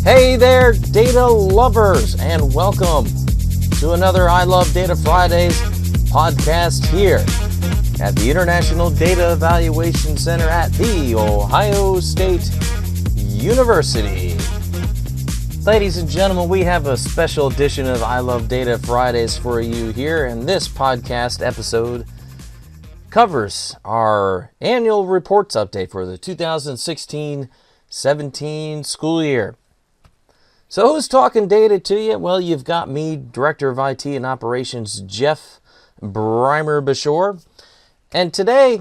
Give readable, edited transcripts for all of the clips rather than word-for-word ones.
Hey there, data lovers, and welcome to another I Love Data Fridays podcast here at the International Data Evaluation Center at The Ohio State University. Ladies and gentlemen, we have a special edition of I Love Data Fridays for you here, and this podcast episode covers our annual reports update for the 2016-17 school year. So who's talking data to you? Well, you've got me, Director of IT and Operations, Jeff Breimer-Bashore. And today,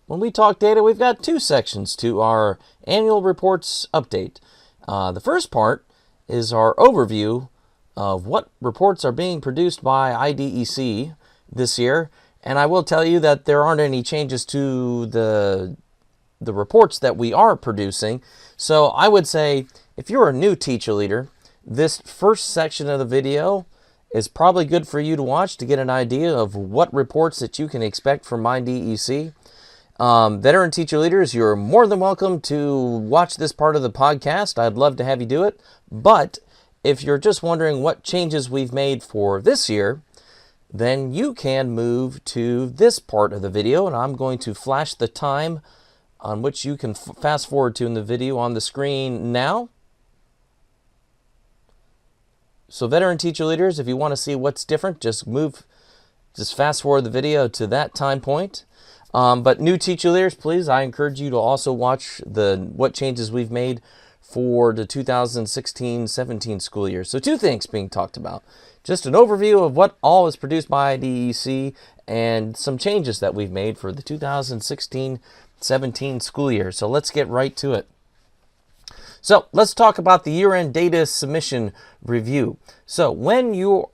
when we talk data, we've got two sections to our annual reports update. The first part is our overview of what reports are being produced by IDEC this year. And I will tell you that there aren't any changes to the reports that we are producing. So I would say, if you're a new teacher leader, this first section of the video is probably good for you to watch to get an idea of what reports that you can expect from IDEC. Veteran teacher leaders, you're more than welcome to watch this part of the podcast. I'd love to have you do it. But if you're just wondering what changes we've made for this year, then you can move to this part of the video, and I'm going to flash the time on which you can fast forward to in the video on the screen now. So veteran teacher leaders, if you want to see what's different, just fast forward the video to that time point. But new teacher leaders, please, I encourage you to also watch what changes we've made for the 2016-17 school year. So two things being talked about. Just an overview of what all is produced by IDEC and some changes that we've made for the 2016-17 school year. So let's get right to it. So let's talk about the year-end data submission review. So when your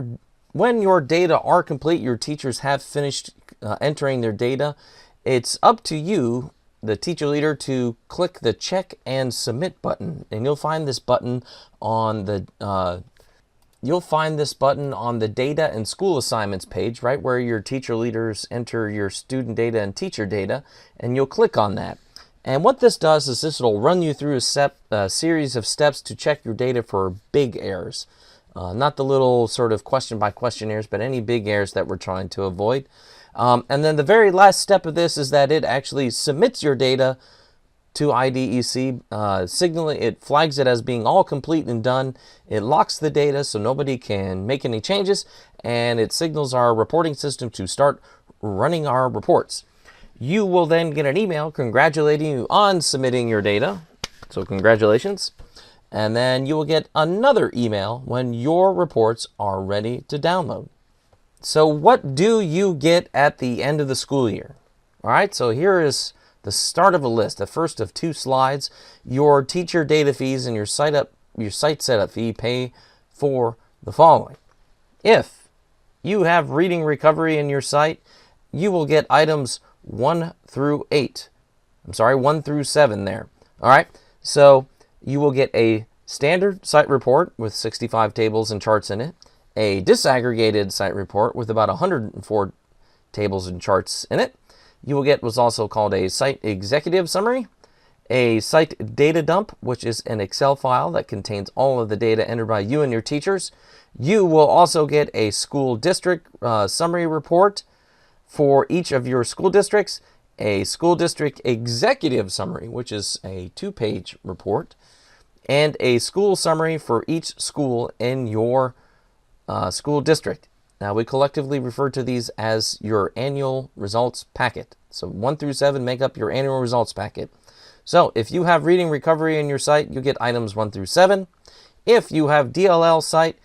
data are complete, your teachers have finished entering their data, it's up to you, the teacher leader, to click the check and submit button. And you'll find this button on the data and school assignments page, right where your teacher leaders enter your student data and teacher data, and you'll click on that. And what this does is this will run you through a series of steps to check your data for big errors. Not the little sort of question by question errors, but any big errors that we're trying to avoid. And then the very last step of this is that it actually submits your data to IDEC, it flags it as being all complete and done. It locks the data so nobody can make any changes, and it signals our reporting system to start running our reports. You will then get an email congratulating you on submitting your data. So congratulations. And then you will get another email when your reports are ready to download. So what do you get at the end of the school year? All right, so here is the start of a list, the first of two slides. Your teacher data fees and your site setup fee pay for the following. If you have reading recovery in your site, you will get items 1 through 7 there. All right, so you will get a standard site report with 65 tables and charts in it, a disaggregated site report with about 104 tables and charts in it. You will get what's also called a site executive summary, a site data dump, which is an Excel file that contains all of the data entered by you and your teachers. You will also get a school district summary report for each of your school districts, a school district executive summary, which is a 2-page report, and a school summary for each school in your school district. Now, we collectively refer to these as your annual results packet. So 1 through 7 make up your annual results packet. So if you have reading recovery in your site, you get items 1 through 7. If you have DLL site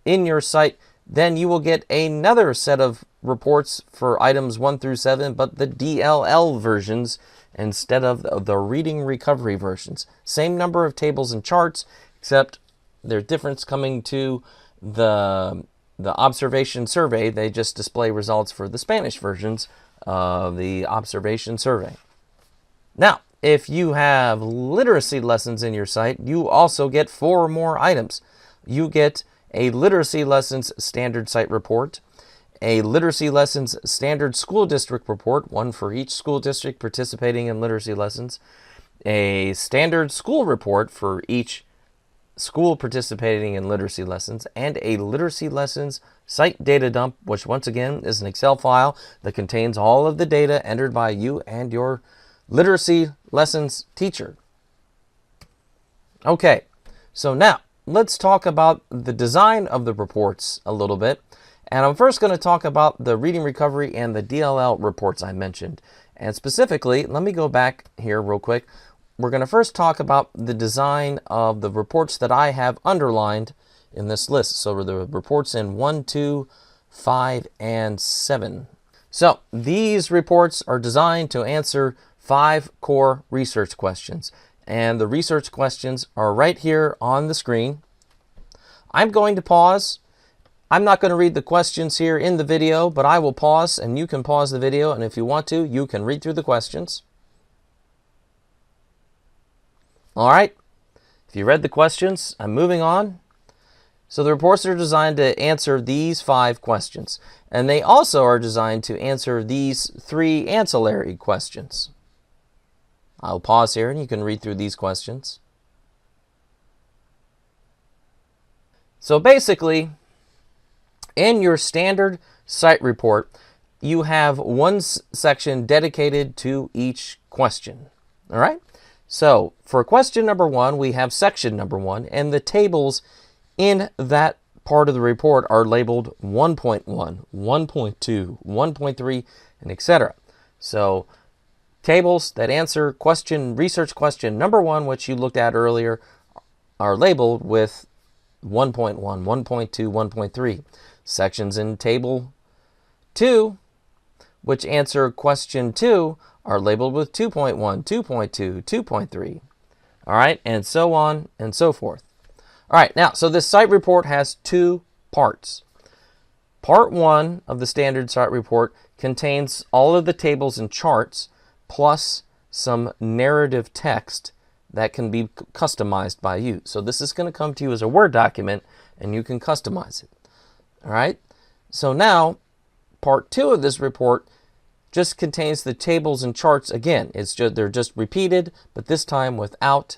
in your site, then you will get another set of reports for items 1 through 7, but the DLL versions instead of the reading recovery versions. Same number of tables and charts, except there's difference coming to the observation survey. They just display results for the Spanish versions of the observation survey. Now, if you have literacy lessons in your site, you also get 4 more items. You get a literacy lessons standard site report, a literacy lessons standard school district report, one for each school district participating in literacy lessons, a standard school report for each school participating in literacy lessons, and a literacy lessons site data dump, which once again is an Excel file that contains all of the data entered by you and your literacy lessons teacher. Okay, so now let's talk about the design of the reports a little bit. And I'm first going to talk about the reading recovery and the DLL reports I mentioned. And specifically, let me go back here real quick. We're going to first talk about the design of the reports that I have underlined in this list. So the reports in 1, 2, 5, and 7. So these reports are designed to answer 5 core research questions. And the research questions are right here on the screen. I'm going to pause. I'm not going to read the questions here in the video, but I will pause, and you can pause the video, and if you want to, you can read through the questions. All right, if you read the questions, I'm moving on. So the reports are designed to answer these 5 questions, and they also are designed to answer these 3 ancillary questions. I'll pause here, and you can read through these questions. So basically, in your standard site report, you have one section dedicated to each question. All right? So for question number 1, we have section number 1, and the tables in that part of the report are labeled 1.1, 1.2, 1.3, and etc. So tables that answer research question number 1, which you looked at earlier, are labeled with 1.1, 1.2, 1.3. Sections in table 2, which answer question 2, are labeled with 2.1, 2.2, 2.3. All right, and so on and so forth. All right, now, so this site report has 2 parts. Part 1 of the standard site report contains all of the tables and charts, plus some narrative text that can be customized by you. So this is going to come to you as a Word document, and you can customize it. All right, so now part 2 of this report just contains the tables and charts again. They're just repeated, but this time without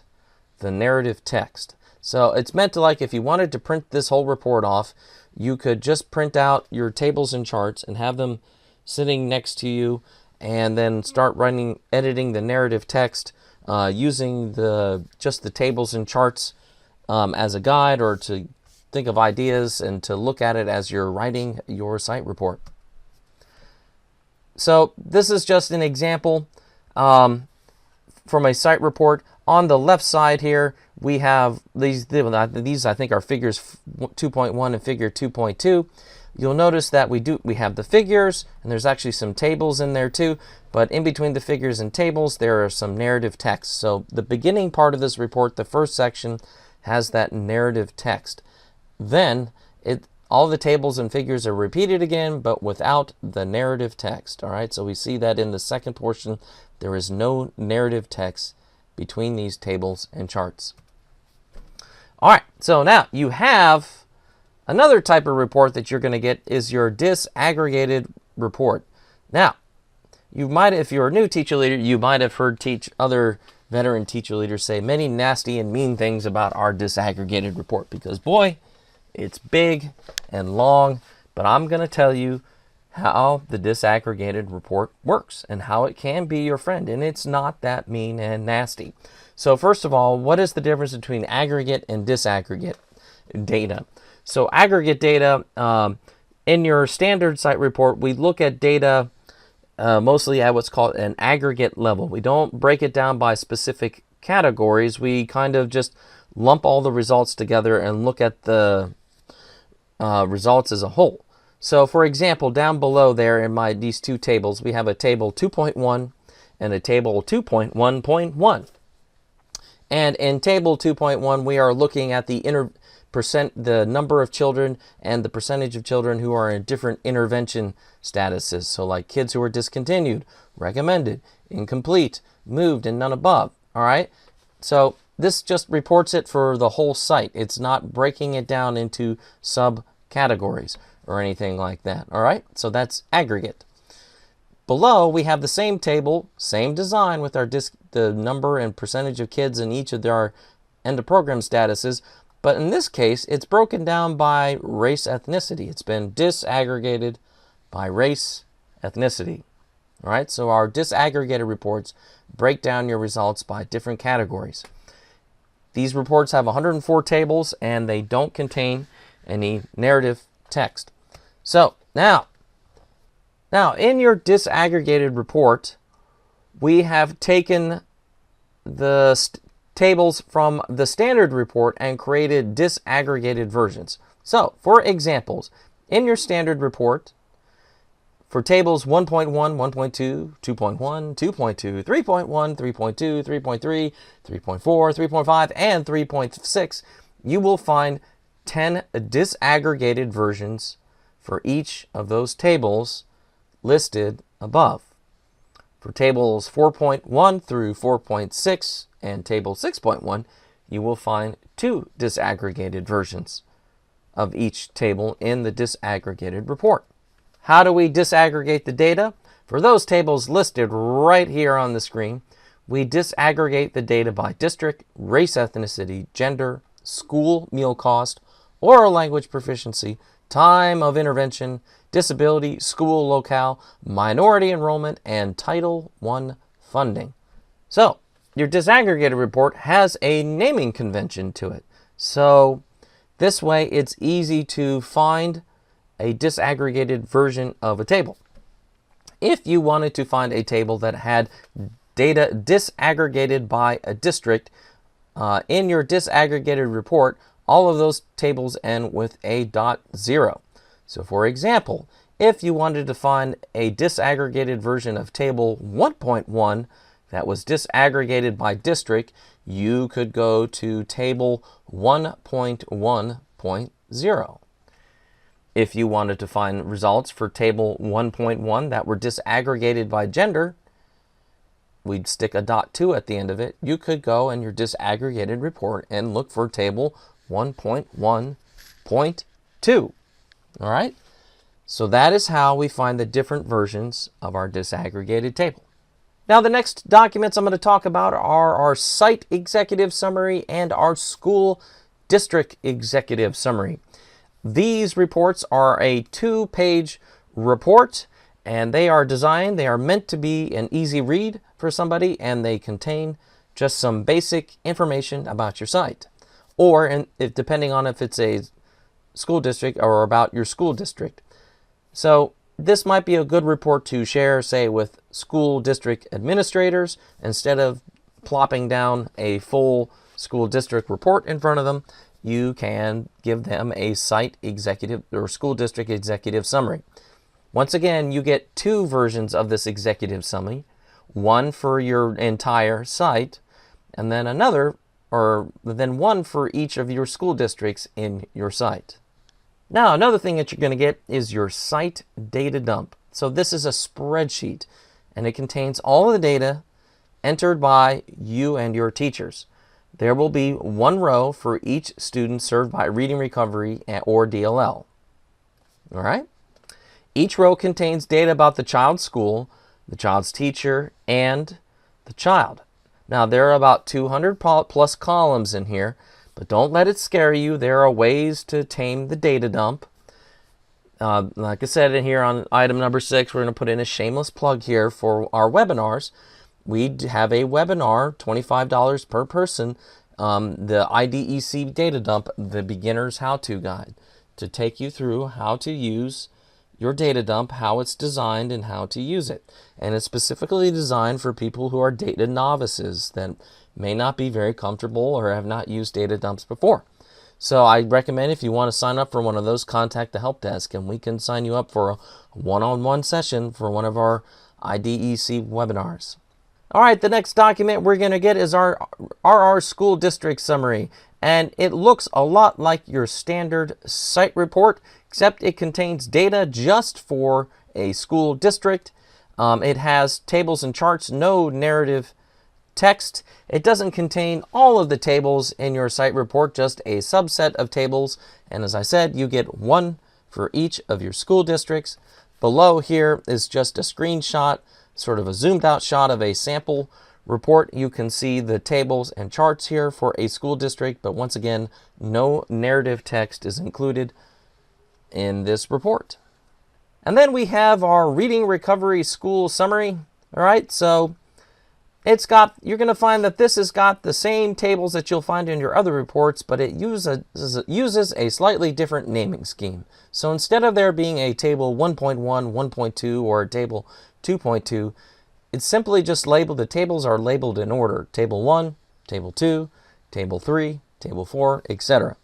the narrative text. So it's meant to, like, if you wanted to print this whole report off, you could just print out your tables and charts and have them sitting next to you, and then start editing the narrative text using just the tables and charts as a guide, or to think of ideas and to look at it as you're writing your site report. So this is just an example from a site report. On the left side here, we have these I think are figures 2.1 and figure 2.2. You'll notice that we have the figures, and there's actually some tables in there too, but in between the figures and tables there are some narrative text. So the beginning part of this report, the first section, has that narrative text. Then all the tables and figures are repeated again, but without the narrative text. All right, so we see that in the second portion, there is no narrative text between these tables and charts. All right, so now you have another type of report that you're going to get is your disaggregated report. Now, if you're a new teacher leader, you might have heard other veteran teacher leaders say many nasty and mean things about our disaggregated report, because boy, it's big and long, but I'm going to tell you how the disaggregated report works and how it can be your friend, and it's not that mean and nasty. So first of all, what is the difference between aggregate and disaggregate data? So aggregate data, in your standard site report, we look at data mostly at what's called an aggregate level. We don't break it down by specific categories. We kind of just lump all the results together and look at the results as a whole. So for example, down below there in these 2 tables, we have a table 2.1 and a table 2.1.1. And in table 2.1, we are looking at the number of children and the percentage of children who are in different intervention statuses. So like kids who are discontinued, recommended, incomplete, moved, and none above. All right. So this just reports it for the whole site. It's not breaking it down into subcategories or anything like that. All right. So that's aggregate. Below, we have the same table, same design with the number and percentage of kids in each of our end of program statuses, But in this case, it's broken down by race ethnicity. It's been disaggregated by race ethnicity. All right, so our disaggregated reports break down your results by different categories. These reports have 104 tables and they don't contain any narrative text. So now in your disaggregated report, we have taken the tables from the standard report and created disaggregated versions. So for examples, in your standard report, for tables 1.1, 1.2, 2.1, 2.2, 3.1, 3.2, 3.3, 3.4, 3.5, and 3.6, you will find 10 disaggregated versions for each of those tables listed above. For tables 4.1 through 4.6 and table 6.1, you will find 2 disaggregated versions of each table in the disaggregated report. How do we disaggregate the data? For those tables listed right here on the screen, we disaggregate the data by district, race ethnicity, gender, school meal cost, oral language proficiency, time of intervention, disability, school locale, minority enrollment, and Title I funding. So, your disaggregated report has a naming convention to it. So, this way it's easy to find a disaggregated version of a table. If you wanted to find a table that had data disaggregated by a district, in your disaggregated report, all of those tables end with a .0. So for example, if you wanted to find a disaggregated version of table 1.1 that was disaggregated by district, you could go to table 1.1.0. If you wanted to find results for table 1.1 that were disaggregated by gender, we'd stick a .2 at the end of it. You could go in your disaggregated report and look for table 1.1.2. All right? So that is how we find the different versions of our disaggregated table. Now the next documents I'm going to talk about are our site executive summary and our school district executive summary. These reports are a 2-page report, and they are meant to be an easy read for somebody, and they contain just some basic information about your site, or depending on if it's a school district or about your school district. So this might be a good report to share, say, with school district administrators. Instead of plopping down a full school district report in front of them, you can give them a site executive or school district executive summary. Once again, you get 2 versions of this executive summary, one for your entire site, and then then one for each of your school districts in your site. Now, another thing that you're going to get is your site data dump. So this is a spreadsheet, and it contains all of the data entered by you and your teachers. There will be 1 row for each student served by Reading Recovery or DLL. All right? Each row contains data about the child's school, the child's teacher, and the child. Now, there are about 200 plus columns in here, but don't let it scare you. There are ways to tame the data dump. Like I said in here on item number 6, we're going to put in a shameless plug here for our webinars. We have a webinar, $25 per person, the IDEC data dump, the beginner's how-to guide, to take you through how to use your data dump, how it's designed, and how to use it. And it's specifically designed for people who are data novices that may not be very comfortable or have not used data dumps before. So I recommend, if you want to sign up for one of those, contact the help desk and we can sign you up for a one-on-one session for one of our IDEC webinars. All right, the next document we're going to get is our school district summary. And it looks a lot like your standard site report, except it contains data just for a school district. It has tables and charts, no narrative text. It doesn't contain all of the tables in your site report, just a subset of tables. And as I said, you get 1 for each of your school districts. Below here is just a screenshot, sort of a zoomed out shot of a sample report, you can see the tables and charts here for a school district, but once again, no narrative text is included in this report. And then we have our reading recovery school summary. All right, so you're going to find that this has got the same tables that you'll find in your other reports, but it uses a slightly different naming scheme. So instead of there being a table 1.1, 1.2, or a table 2.2, it's simply just labeled, the tables are labeled in order. Table 1, Table 2, Table 3, Table 4, etc.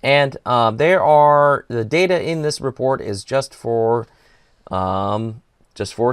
And the data in this report is just for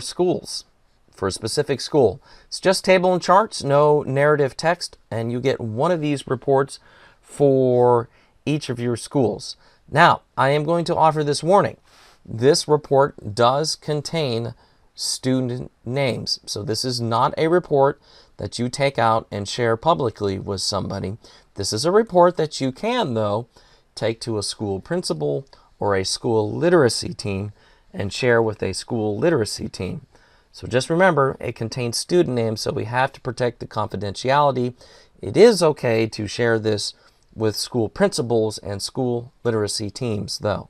schools, for a specific school. It's just table and charts, no narrative text, and you get one of these reports for each of your schools. Now, I am going to offer this warning. This report does contain student names. So this is not a report that you take out and share publicly with somebody. This is a report that you can, though, take to a school principal or a school literacy team and share with a school literacy team. So just remember, it contains student names, so we have to protect the confidentiality. It is okay to share this with school principals and school literacy teams, though.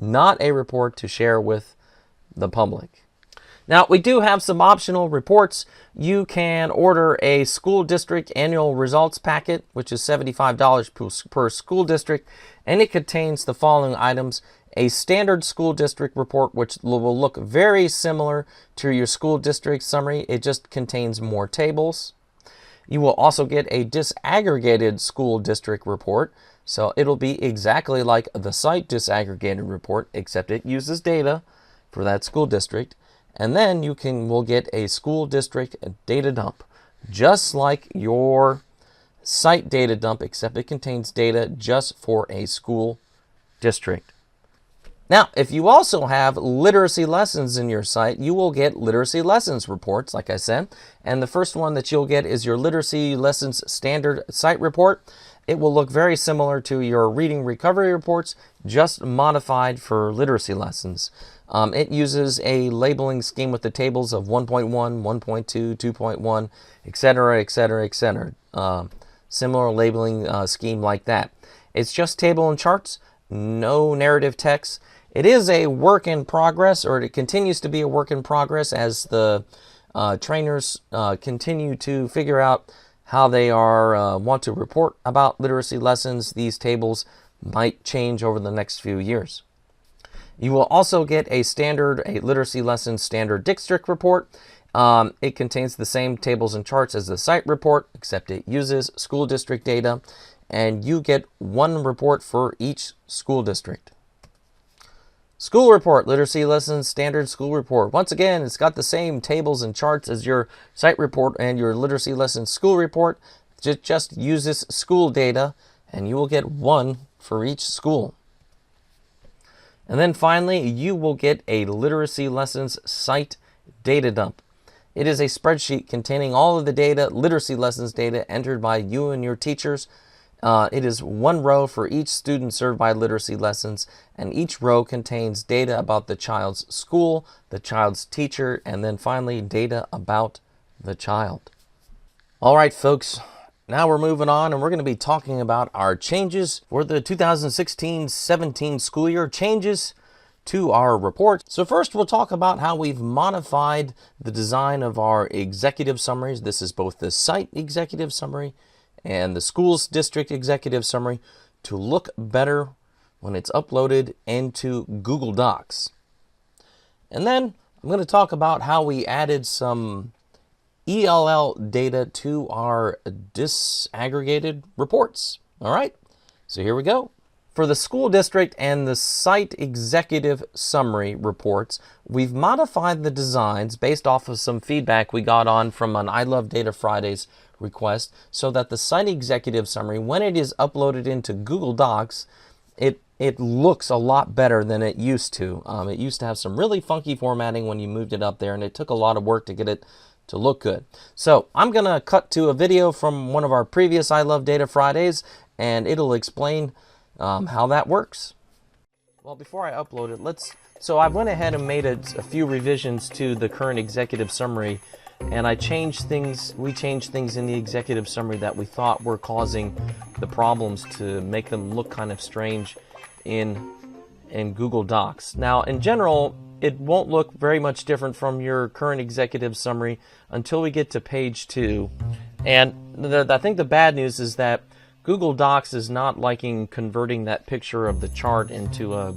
Not a report to share with the public. Now, we do have some optional reports. You can order a school district annual results packet, which is $75 per school district, and it contains the following items: a standard school district report, which will look very similar to your school district summary. It just contains more tables. You will also get a disaggregated school district report. So it'll be exactly like the site disaggregated report, except it uses data for that school district. And then we'll get a school district data dump, just like your site data dump, except it contains data just for a school district. Now, if you also have literacy lessons in your site, you will get literacy lessons reports, like I said. And the first one that you'll get is your literacy lessons standard site report. It will look very similar to your reading recovery reports, just modified for literacy lessons. It uses a labeling scheme with the tables of 1.1, 1.2, 2.1, etc., etc., etc. Similar labeling scheme like that. It's just table and charts, no narrative text. It is a work in progress, or it continues to be a work in progress as the trainers continue to figure out how they want to report about literacy lessons. These tables might change over the next few years. You will also get a literacy lesson standard district report. It contains the same tables and charts as the site report, except it uses school district data, and you get one report for each school district. School report, literacy lessons standard school report. Once again, it's got the same tables and charts as your site report and your literacy lessons school report. It just uses school data, and you will get one for each school. And then finally, you will get a literacy lessons site data dump. It is a spreadsheet containing all of the data, literacy lessons data entered by you and your teachers. It is one row for each student served by literacy lessons, and each row contains data about the child's school, the child's teacher, and then finally data about the child. All right, folks, now we're moving on, and we're going to be talking about our changes for the 2016-17 school year, changes to our report. So first, we'll talk about how we've modified the design of our executive summaries. This is both the site executive summary and the school's district executive summary to look better when it's uploaded into Google Docs. And then I'm going to talk about how we added some ELL data to our disaggregated reports. All right, so here we go. For the school district and the site executive summary reports, we've modified the designs based off of some feedback we got on from an I Love Data Fridays request, so that the site executive summary, when it is uploaded into Google Docs, it looks a lot better than it used to. It used to have some really funky formatting when you moved it up there, and it took a lot of work to get it to look good. So I'm going to cut to a video from one of our previous I Love Data Fridays, and it'll explain how that works. Well, before I upload it, so I went ahead and made a few revisions to the current executive summary and we changed things in the executive summary that we thought were causing the problems to make them look kind of strange in Google Docs. Now, in general, it won't look very much different from your current executive summary until we get to page 2. And I think the bad news is that Google Docs is not liking converting that picture of the chart into a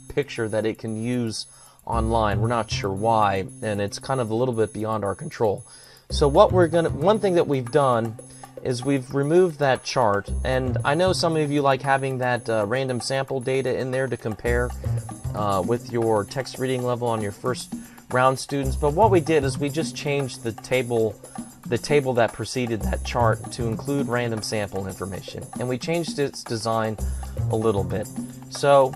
picture that it can use online. We're not sure why, and it's kind of a little bit beyond our control. So one thing that we've done is we've removed that chart, and I know some of you like having that random sample data in there to compare with your text reading level on your first round students, but what we did is we just changed the table that preceded that chart to include random sample information, and we changed its design a little bit. So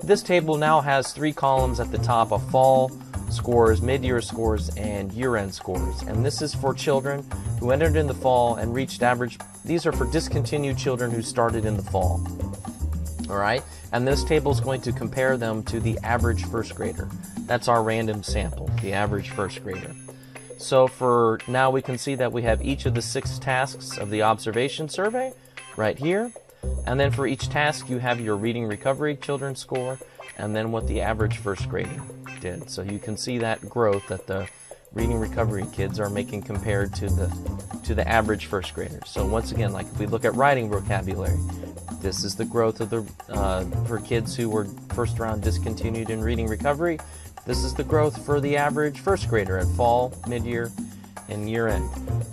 this table now has 3 columns at the top of fall scores, mid-year scores, and year-end scores. And this is for children who entered in the fall and reached average. These are for discontinued children who started in the fall. All right? And this table is going to compare them to the average first grader. That's our random sample, the average first grader. So for now, we can see that we have each of the 6 tasks of the observation survey right here. And then for each task, you have your reading recovery children score, and then what the average first grader did. So you can see that growth that the reading recovery kids are making compared to the average first grader. So once again, like if we look at writing vocabulary, this is the growth of the for kids who were first round discontinued in reading recovery. This is the growth for the average first grader at fall, mid-year, and year-end.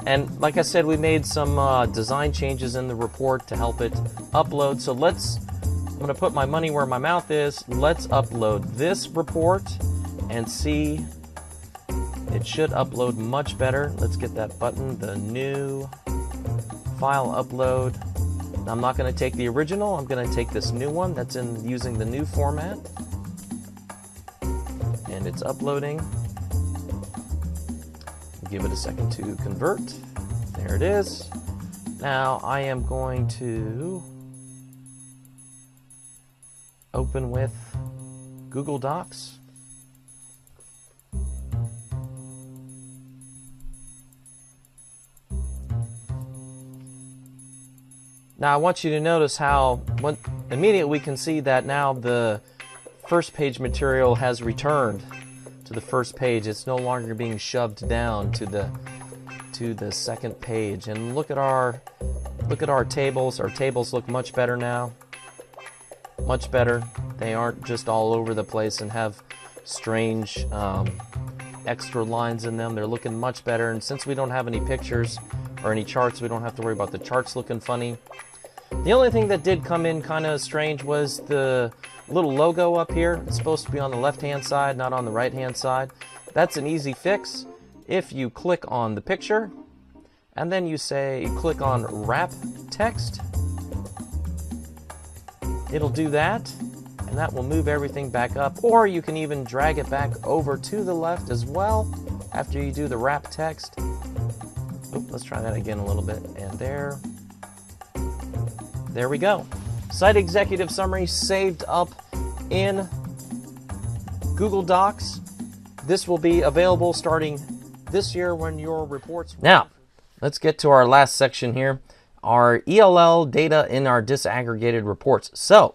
And like I said, we made some design changes in the report to help it upload. So I'm going to put my money where my mouth is. Let's upload this report and see. It should upload much better. Let's get that button, the new file upload. I'm not going to take the original. I'm going to take this new one that's using the new format. And it's uploading. Give it a second to convert. There it is. Now I am going to open with Google Docs. Now I want you to notice how immediately we can see that now the first page material has returned to the first page. It's no longer being shoved down to the second page. And look at our tables. Our tables look much better now. Much better. They aren't just all over the place and have strange extra lines in them. They're looking much better. And since we don't have any pictures or any charts, we don't have to worry about the charts looking funny. The only thing that did come in kind of strange was the little logo up here. It's supposed to be on the left-hand side, not on the right-hand side. That's an easy fix. If you click on the picture, and then you click on wrap text, it'll do that, and that will move everything back up. Or you can even drag it back over to the left as well after you do the wrap text. Let's try that again a little bit. And there we go. Site executive summary saved up in Google Docs. This will be available starting this year when your reports. Now, let's get to our last section here, our ELL data in our disaggregated reports. So,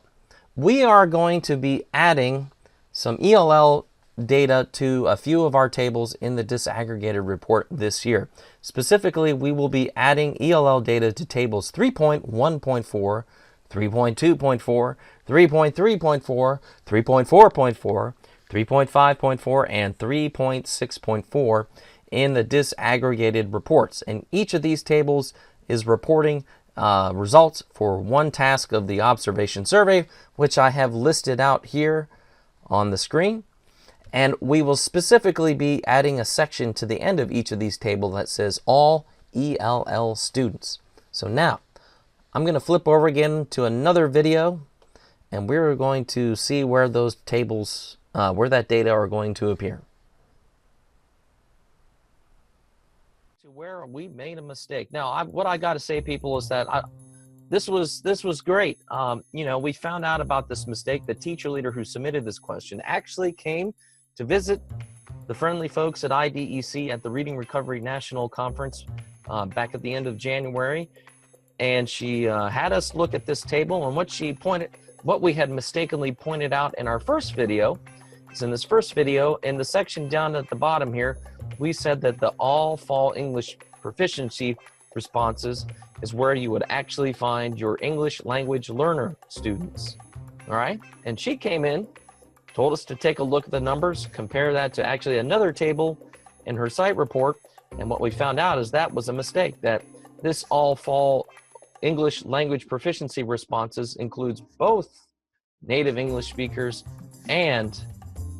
we are going to be adding some ELL data to a few of our tables in the disaggregated report this year. Specifically, we will be adding ELL data to tables 3.1.4, 3.2.4, 3.3.4, 3.4.4, 3.5.4, and 3.6.4 in the disaggregated reports. And each of these tables is reporting results for one task of the observation survey, which I have listed out here on the screen. And we will specifically be adding a section to the end of each of these tables that says all ELL students. So now, I'm going to flip over again to another video, and we're going to see where those tables, where that data are going to appear. Where we made a mistake. Now, what I got to say, people, is that this was great. You know, we found out about this mistake. The teacher leader who submitted this question actually came to visit the friendly folks at IDEC at the Reading Recovery National Conference back at the end of January. And she had us look at this table, and what we had mistakenly pointed out in our first video is in this first video, in the section down at the bottom here, we said that the all fall English proficiency responses is where you would actually find your English language learner students. All right, and she came in, told us to take a look at the numbers, compare that to actually another table in her site report, and what we found out is that was a mistake, that this all fall English language proficiency responses includes both native English speakers and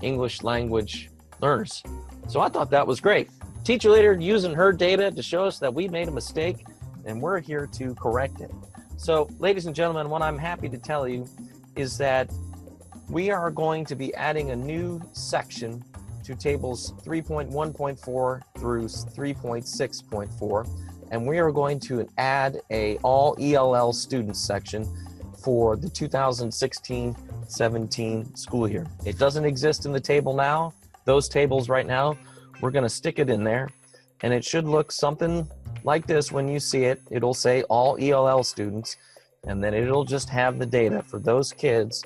English language learners. So I thought that was great. Teacher Leader using her data to show us that we made a mistake, and we're here to correct it. So, ladies and gentlemen, what I'm happy to tell you is that we are going to be adding a new section to tables 3.1.4 through 3.6.4, and we are going to add a all ELL students section for the 2016-17 school year. It doesn't exist in the table now. Those tables right now, we're going to stick it in there, and it should look something like this when you see it. It'll say all ELL students, and then it'll just have the data for those kids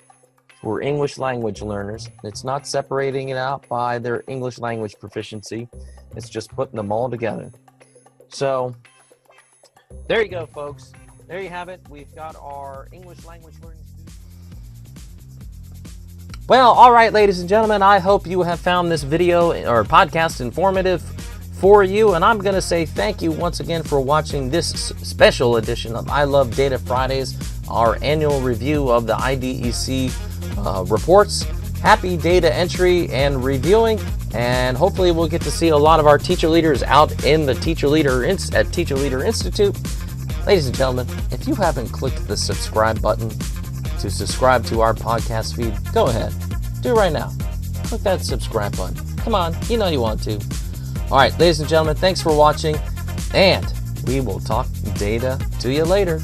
who are English language learners. It's not separating it out by their English language proficiency. It's just putting them all together. So there you go, folks. There you have it. We've got our English language learning students. Well, all right, ladies and gentlemen, I hope you have found this video or podcast informative for you, and I'm going to say thank you once again for watching this special edition of I Love Data Fridays, our annual review of the IDEC reports. Happy data entry and reviewing, and hopefully we'll get to see a lot of our teacher leaders out in the Teacher Leader Institute. Ladies and gentlemen, if you haven't clicked the subscribe button to subscribe to our podcast feed, go ahead. Do it right now. Click that subscribe button. Come on, you know you want to. All right, ladies and gentlemen, thanks for watching, and we will talk data to you later.